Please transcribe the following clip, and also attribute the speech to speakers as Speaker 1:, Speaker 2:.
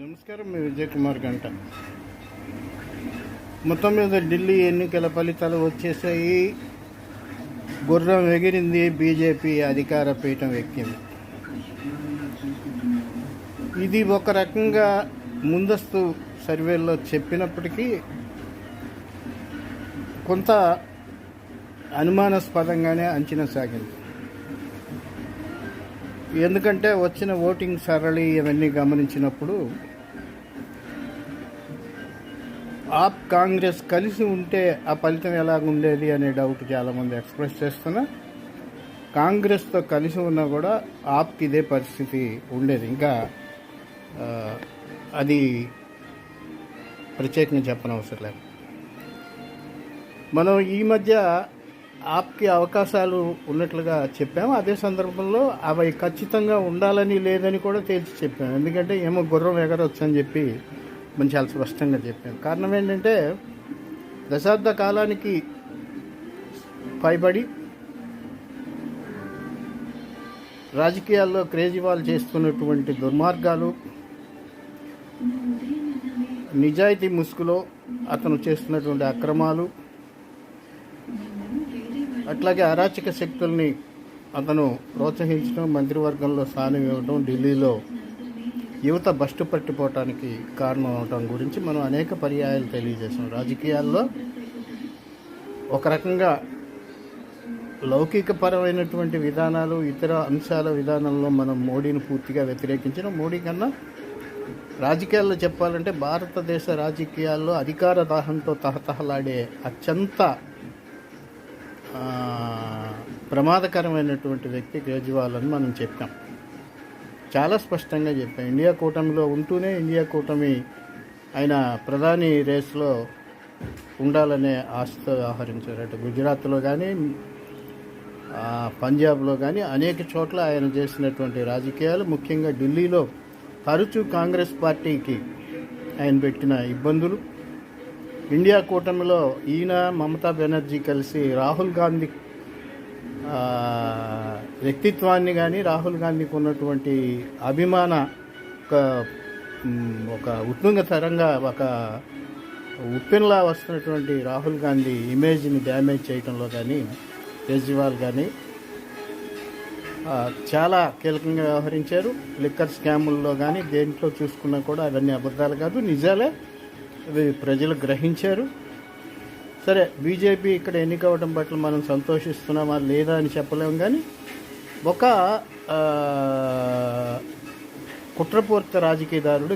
Speaker 1: నమస్కారం. మీ విజయ్ కుమార్ గంట. మొత్తం మీద ఢిల్లీ ఎన్నికల ఫలితాలు వచ్చేసాయి. గుర్రం ఎగిరింది, బీజేపీ అధికార పీఠం ఎక్కింది. ఇది ఒక రకంగా ముందస్తు సర్వేల్లో చెప్పినప్పటికీ కొంత అనుమానాస్పదంగానే అంచనా సాగింది. ఎందుకంటే వచ్చిన ఓటింగ్ సరళి ఇవన్నీ గమనించినప్పుడు ఆప్ కాంగ్రెస్ కలిసి ఉంటే ఆ ఫలితం ఎలాగుండేది అనే డౌట్ చాలామంది ఎక్స్ప్రెస్ చేస్తున్నా. కాంగ్రెస్తో కలిసి ఉన్నా కూడా ఆప్కి ఇదే పరిస్థితి ఉండేది. ఇంకా అది ప్రత్యేకంగా చెప్పనవసరం లేదు. మనం ఈ మధ్య ఆప్కి అవకాశాలు ఉన్నట్లుగా చెప్పాము. అదే సందర్భంలో అవి ఖచ్చితంగా ఉండాలని లేదని కూడా తేల్చి చెప్పాము. ఎందుకంటే ఏమో గుర్రం ఎగరవచ్చు అని చెప్పి మనం చాలా స్పష్టంగా చెప్పాము. కారణం ఏంటంటే దశాబ్ద కాలానికి పైబడి రాజకీయాల్లో కేజ్రీవాల్ చేస్తున్నటువంటి దుర్మార్గాలు, నిజాయితీ ముసుగులో అతను చేస్తున్నటువంటి అక్రమాలు, అట్లాగే అరాచక శక్తుల్ని అతను ప్రోత్సహించడం, మంత్రివర్గంలో స్థానం ఇవ్వడం, ఢిల్లీలో యువత బస్టు పట్టిపోవటానికి కారణం అవటం గురించి మనం అనేక పర్యాయాలు తెలియజేసాం. రాజకీయాల్లో ఒక రకంగా లౌకికపరమైనటువంటి విధానాలు, ఇతర అంశాల విధానంలో మనం మోడీని పూర్తిగా వ్యతిరేకించడం. మోడీ కన్నా రాజకీయాల్లో చెప్పాలంటే భారతదేశ రాజకీయాల్లో అధికార దాహంతో తహతహలాడే అత్యంత ప్రమాదకరమైనటువంటి వ్యక్తి కేజ్రీవాల్ అని మనం చెప్పాం. చాలా స్పష్టంగా చెప్పాం. ఇండియా కూటమిలో ఉంటూనే ఇండియా కూటమి ఆయన ప్రధాని రేస్లో ఉండాలనే ఆశతో వ్యవహరించారు. అటు గుజరాత్లో కానీ పంజాబ్లో కానీ అనేక చోట్ల ఆయన చేసినటువంటి రాజకీయాలు, ముఖ్యంగా ఢిల్లీలో తరచూ కాంగ్రెస్ పార్టీకి ఆయన పెట్టిన ఇబ్బందులు, ఇండియా కూటమిలో ఈయన మమతా బెనర్జీ కలిసి రాహుల్ గాంధీ వ్యక్తిత్వాన్ని కానీ, రాహుల్ గాంధీకి ఉన్నటువంటి అభిమాన ఒక ఉత్తుంగతరంగా ఒక ఉప్పెన్లా వస్తున్నటువంటి రాహుల్ గాంధీ ఇమేజ్ని డ్యామేజ్ చేయడంలో కానీ కేజ్రీవాల్ కానీ చాలా కీలకంగా వ్యవహరించారు. లిక్కర్ స్కాముల్లో కానీ దేంట్లో చూసుకున్నా కూడా అవన్నీ అబద్ధాలు కాదు, నిజాలే. అవి ప్రజలు గ్రహించారు. సరే, బీజేపీ ఇక్కడ ఎన్నికవడం పట్ల మనం సంతోషిస్తున్నామా లేదా అని చెప్పలేము. కానీ ఒక కుట్రపూరిత రాజకీయదారుడు